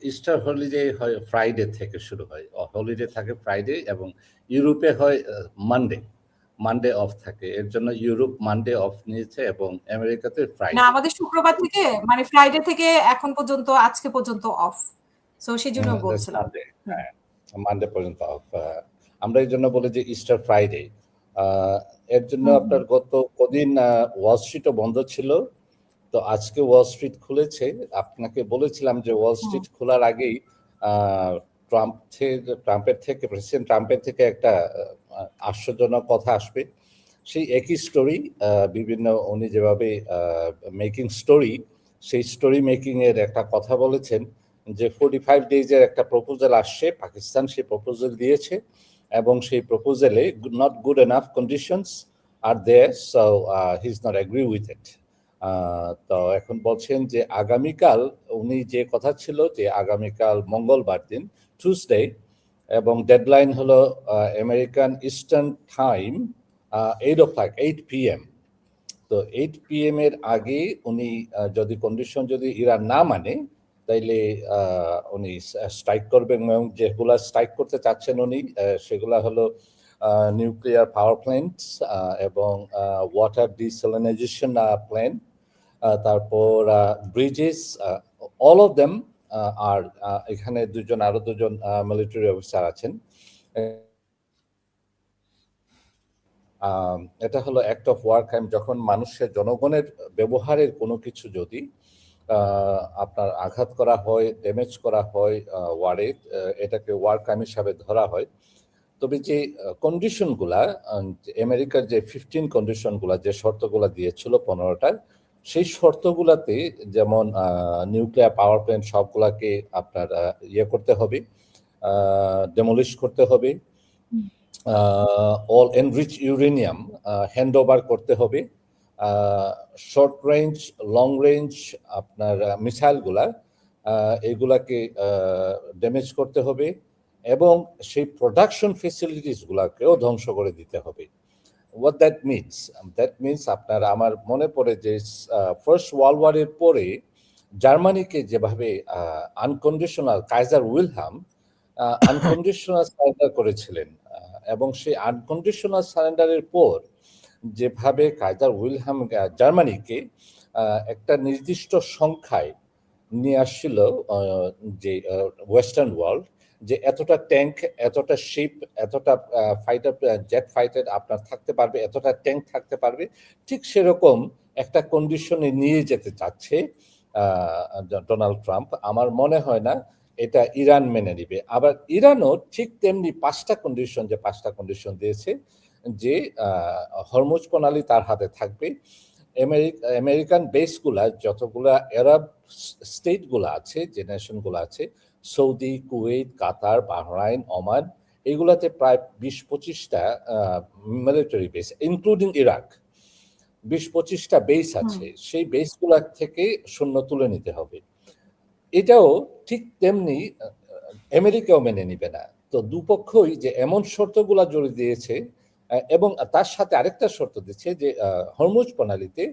Easter holiday হয় Friday থেকে শুরু হয়, হলিডে থাকে ফ্রাইডে, এবং ইউরোপে হয় মানডে অফ থাকে, এর জন্য ইউরোপ মানডে অফ নিয়েছে এবং আমেরিকাতে না ফ্রাইডে। আমাদের শুক্রবার থেকে মানে ফ্রাইডে থেকে এখন পর্যন্ত আজকে পর্যন্ত অফ, সো সেই জন্য বলছিলাম। হ্যাঁ, মানডে পর্যন্ত অফ। আমরা এই জন্য বলি যে ইস্টার ফ্রাইডে। এর জন্য আপনার গত কদিন ওয়াল স্ট্রিটও বন্ধ ছিল, তো আজকে ওয়াল স্ট্রিট খুলেছে। আপনাকে বলেছিলাম যে ওয়াল স্ট্রিট খোলার আগেই প্রেসিডেন্ট ট্রাম্পের থেকে একটা আশ্চর্যজনক কথা আসবে। সেই একই স্টোরি, বিভিন্ন উনি যেভাবে মেকিং স্টোরি, সেই স্টোরি মেকিং এর একটা কথা বলেছেন যে 45 ডেজের একটা প্রপোজাল আসছে, পাকিস্তান সেই প্রপোজাল দিয়েছে, এবং সেই প্রপোজালে not good enough conditions are there, so he is not agree with it. তো এখন বলছেন যে আগামীকাল, উনি যে কথা ছিল যে আগামীকাল মঙ্গলবার দিন টিউসডে, এবং ডেডলাইন হলো আমেরিকান ইস্টার্ন টাইম 8 PM। তো 8 PM এর আগে উনি যদি কন্ডিশন যদি ইরান না মানে, তাইলে উনি স্ট্রাইক করবেন, এবং যেগুলা স্ট্রাইক করতে চাচ্ছেন উনি সেগুলা হলো নিউক্লিয়ার পাওয়ার প্ল্যান্টস এবং ওয়াটার ডিস্যালিনাইজেশন প্ল্যান্ট, তারপর ব্রিজেস, অল অফ দেম। আর এখানে আরো দুজন মিলিটারি অফিসার আছেন। এটা হলো অ্যাক্ট অফ ওয়ার ক্রাইম, যখন মানুষের জনগণের ব্যবহারের কোনো কিছু যদি আপনার আঘাত করা হয়, ড্যামেজ করা হয় ওয়ারে, এটাকে ওয়ার ক্রাইম হিসাবে ধরা হয়। তবে যে কন্ডিশনগুলা, আমেরিকার যে 15 কন্ডিশনগুলা, যে শর্তগুলা দিয়েছিল 15টা, সেই শর্তগুলাতে যেমন নিউক্লিয়ার পাওয়ার প্ল্যান্ট সবগুলাকে আপনার করতে হবে, ডেমোলিশ করতে হবে, all enrich uranium hand over করতে হবে, শর্ট রেঞ্জ, লং রেঞ্জ আপনার মিসাইলগুলা এগুলাকে ড্যামেজ করতে হবে, এবং সেই প্রোডাকশন ফেসিলিটিসগুলাকেও ধ্বংস করে দিতে হবে। হোয়াট দ্যাট মিনস আপনার, আমার মনে পড়ে যে ফার্স্ট ওয়ার্ল্ড ওয়ারের পরে জার্মানিকে যেভাবে আনকন্ডিশনাল কাইজার উইলহাম আনকন্ডিশনাল সারেন্ডার করেছিলেন, এবং সেই আনকন্ডিশনাল সারেন্ডারের পর যেভাবে কাইজার উইলহাম জার্মানিকে একটা নির্দিষ্ট সংখ্যায় নিয়ে আসছিল যে ওয়েস্টার্ন ওয়ার্ল্ড, যে এতটা ট্যাঙ্ক, এতটা শিপ, এতটা জেট ফাইটার আপনার থাকতে পারবে, এতটা ট্যাঙ্ক থাকতে পারবে, ঠিক সেরকম একটা কন্ডিশনে নিয়ে যেতে চাচ্ছে ডোনাল্ড ট্রাম্প। আমার মনে হয় না এটা ইরান মেনে নিবে। আবার ইরানও ঠিক তেমনি 5টা কন্ডিশন দিয়েছে, যে হরমুজ প্রণালী তার হাতে থাকবে, আমেরিকান বেসগুলা, যতগুলা আরব স্টেটগুলো আছে, যে নেশনগুলো আছে, Saudi, Kuwait, Qatar, Bahrain, Oman, এগুলাতে প্রায় 20-25টা মিলিটারি বেস, ইনক্লুডিং ইরাক, 20-25টা বেস আছে। সেই বেসগুলা থেকে সৈন্য তুলে নিতে হবে। এটাও ঠিক তেমনি আমেরিকাও মেনে নিবে না। তো দুপক্ষই যে এমন শর্তগুলা জড়ি দিয়েছে, এবং তার সাথে আরেকটা শর্ত দিচ্ছে যে হরমুজ প্রণালীতে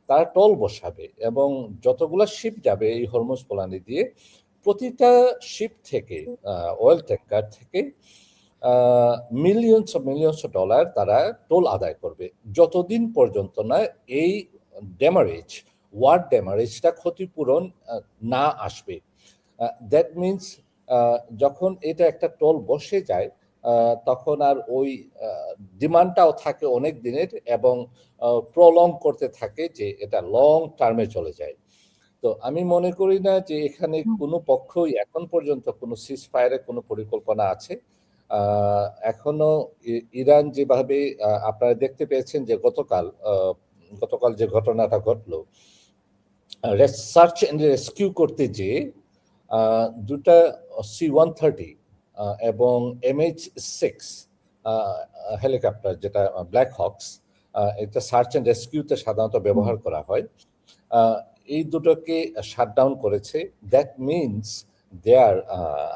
তারা টোল বসাবে, এবং যতগুলা শিপ যাবে এই হরমুজ প্রণালী দিয়ে, প্রতিটা শিপ থেকে, অয়েল ট্যাঙ্কার থেকে মিলিয়নস অফ ডলার তারা টোল আদায় করবে, যতদিন পর্যন্ত না এই ওয়ার ড্যামারেজটা ক্ষতিপূরণ না আসবে। দ্যাট মিনস যখন এটা একটা টোল বসে যায়, তখন আর ওই ডিমান্ডটাও থাকে অনেক দিনের, এবং প্রলং করতে থাকে, যে এটা লং টার্মে চলে যায়। তো আমি মনে করি না যে এখানে কোনো পক্ষই এখন পর্যন্ত কোনো সিজ ফায়ারের কোনো পরিকল্পনা আছে। এখনো ইরান যেভাবে আপনারা দেখতে পেয়েছেন যে গতকাল যে ঘটনাটা ঘটলো, সার্চ অ্যান্ড রেস্কিউ করতে যে দুটা C-130 এবং MH-6 হেলিকপ্টার, যেটা ব্ল্যাক হকস, এটা সার্চ অ্যান্ড রেস্কিউতে সাধারণত ব্যবহার করা হয়, এই দুটোকে শাটডাউন করেছে। দ্যাট মিনস দেয়ার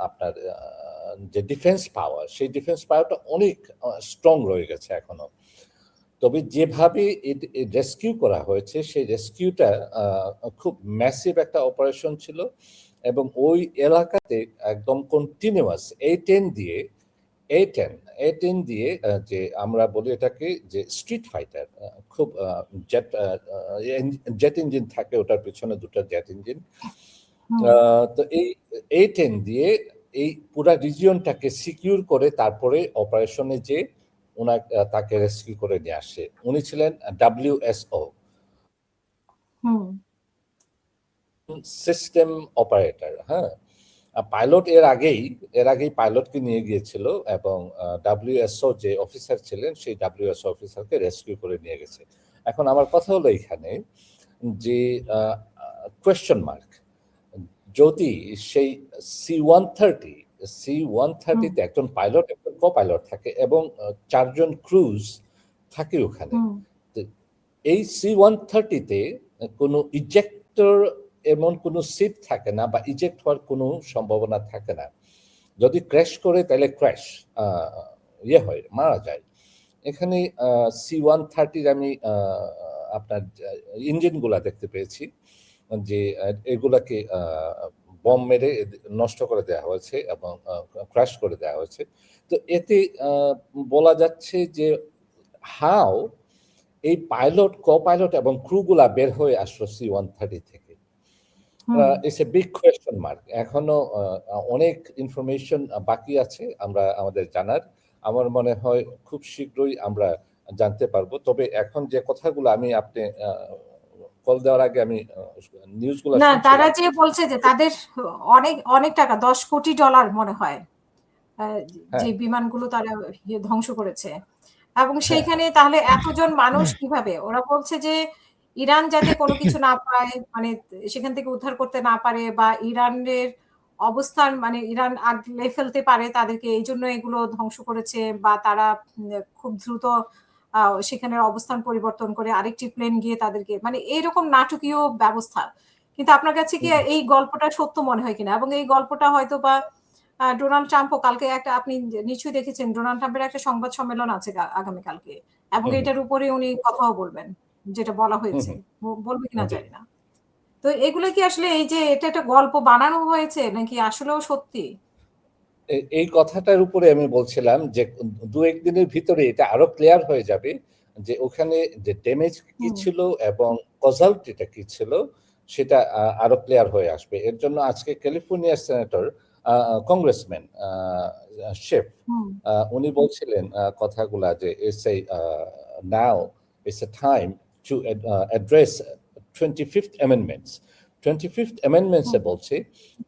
আপনার যে ডিফেন্স পাওয়ার, সেই ডিফেন্স পাওয়ারটা অনেক স্ট্রং রয়ে গেছে এখনো। তবে যেভাবে রেস্কিউ করা হয়েছে, সেই রেস্কিউটা খুব ম্যাসিভ একটা অপারেশন ছিল, এবং ওই এলাকাতে একদম কন্টিনিউয়াস A10 দিয়ে যে আমরা বলি এটাকে যে স্ট্রিট ফাইটার, খুব জেট ইঞ্জিন থাকে, ওটার পিছনে দুটো জেট ইঞ্জিন। তো এই A10 দিয়ে এই পুরা রিজিয়নটাকে সিকিউর করে তারপরে অপারেশনে যে তাকে রেস্কিউ করে নিয়ে আসে। উনি ছিলেন WSO, সিস্টেম অপারেটর। হ্যাঁ, পাইলট এর আগেই পাইলটকে নিয়ে গিয়েছিল এবং WSO যে অফিসার ছিলেন সেই WSO অফিসারকে রেস্কিউ করে নিয়ে গেছে। এখন আমার কথা হলো এখানে যে কোয়েশ্চেন মার্ক, যদি সেই C-130 একজন পাইলট একজন কো-পাইলট থাকে এবং 4 জন ক্রুজ থাকে ওখানে, এই C-130-তে কোনো ইজেক্টর এমন কোনো সিট থাকে না বা ইজেক্ট হওয়ার কোনো সম্ভাবনা থাকে না। যদি ক্র্যাশ করে তাহলে ক্র্যাশ হয়, মারা যায়। এখানে C-130-র আমি আপনার ইঞ্জিনগুলা দেখতে পেয়েছি যে এগুলাকে বম মেরে নষ্ট করে দেওয়া হয়েছে এবং ক্র্যাশ করে দেওয়া হয়েছে। তো এতে বলা যাচ্ছে যে হাউ এই পাইলট, কো-পাইলট এবং ক্রুগুলা বের হয়ে আসলো C-130 থেকে। It's a big question mark. এখনো অনেক ইনফরমেশন বাকি আছে আমরা আমাদের জানার। আমার মনে হয় খুব শীঘ্রই আমরা জানতে পারবো। তবে এখন যে কথাগুলো আমি আপনি কল দেওয়ার আগে আমি নিউজগুলো না, তারা যে বলছে যে তাদের অনেক অনেক টাকা, $10 কোটি মনে হয় যে বিমানগুলো তারা ধ্বংস করেছে, এবং সেইখানে তাহলে এতজন মানুষ কিভাবে? ওরা বলছে যে ইরান যাতে কোনো কিছু না পায়, মানে সেখান থেকে উদ্ধার করতে না পারে বা ইরানের অবস্থান, মানে ইরান আগলে ফেলতে পারে তাদেরকে, এই জন্য এগুলো ধ্বংস করেছে, বা তারা খুব দ্রুত সেখানের অবস্থান পরিবর্তন করে আরেকটি প্লেন গিয়ে তাদেরকে, মানে এইরকম নাটকীয় ব্যবস্থা। কিন্তু আপনার কাছে কি এই গল্পটা সত্য মনে হয় কিনা? এবং এই গল্পটা হয়তো বা ডোনাল্ড ট্রাম্পও কালকে একটা, আপনি নিশ্চয়ই দেখেছেন ডোনাল্ড ট্রাম্পের একটা সংবাদ সম্মেলন আছে আগামীকালকে, এবং এটার উপরে উনি কথাও বলবেন, যেটা বলা হয়েছে। বলবে কিনা জানি না। তো এগুলো কি আসলে এই যে এটা একটা গল্প বানানো হয়েছে নাকি আসলেও সত্যি? এই কথাটার উপরে আমি বলছিলাম যে 2-1 দিনের ভিতরে এটা আরো ক্লিয়ার হয়ে যাবে যে ওখানে যে ড্যামেজ কি ছিল এবং কজালিটিটা কি ছিল সেটা আরো ক্লিয়ার হয়ে আসবে। এর জন্য আজকে ক্যালিফোর্নিয়ার সেনেটর, কংগ্রেসম্যান শেফ, উনি বলছিলেন কথাগুলা যে now it's a time to address 25th amendments. 25th amendments বলছে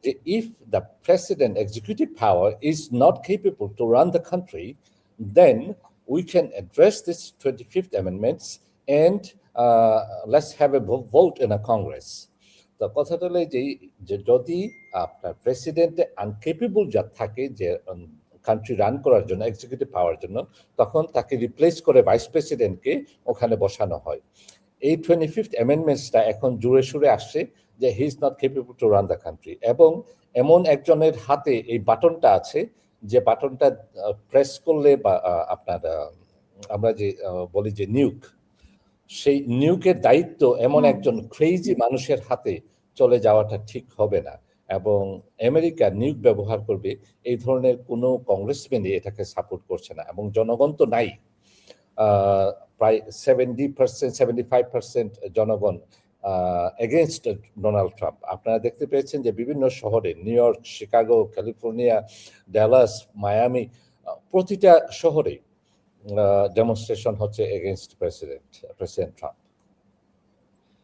যে if the president executive power is not capable to run the country, then we can address this 25th amendments and let's have a vote in a Congress. তো কথাটা হলো যে যদি আপনার প্রেসিডেন্টে আনকেপেবল যা থাকে যে কান্ট্রি রান করার জন্য, এক্সিকিউটিভ পাওয়ার জন্য, তখন তাকে রিপ্লেস করে ভাইস প্রেসিডেন্টকে ওখানে বসানো হয়। এই 25th অ্যামেন্ডমেন্টসটা এখন জোরে সুরে আসছে যে হি is not capable to run the country, এবং এমন একজনের হাতে এই বাটনটা আছে যে বাটনটা প্রেস করলে বা আপনার আমরা যে বলি যে নিউক, সেই নিউকের দায়িত্ব এমন একজন ক্রেজি মানুষের হাতে চলে যাওয়াটা ঠিক হবে না, এবং আমেরিকা নিউক ব্যবহার করবে এই ধরনের কোনো কংগ্রেসম্যানই এটাকে সাপোর্ট করছে না, এবং জনগণ তো নাই। প্রায় 75% জনগণ এগেনস্ট ডোনাল্ড ট্রাম্প। আপনারা দেখতে পেয়েছেন যে বিভিন্ন শহরে, new York, Chicago, California, Dallas, Miami, প্রতিটা শহরে ডেমনস্ট্রেশন হচ্ছে এগেনস্ট প্রেসিডেন্ট ট্রাম্প।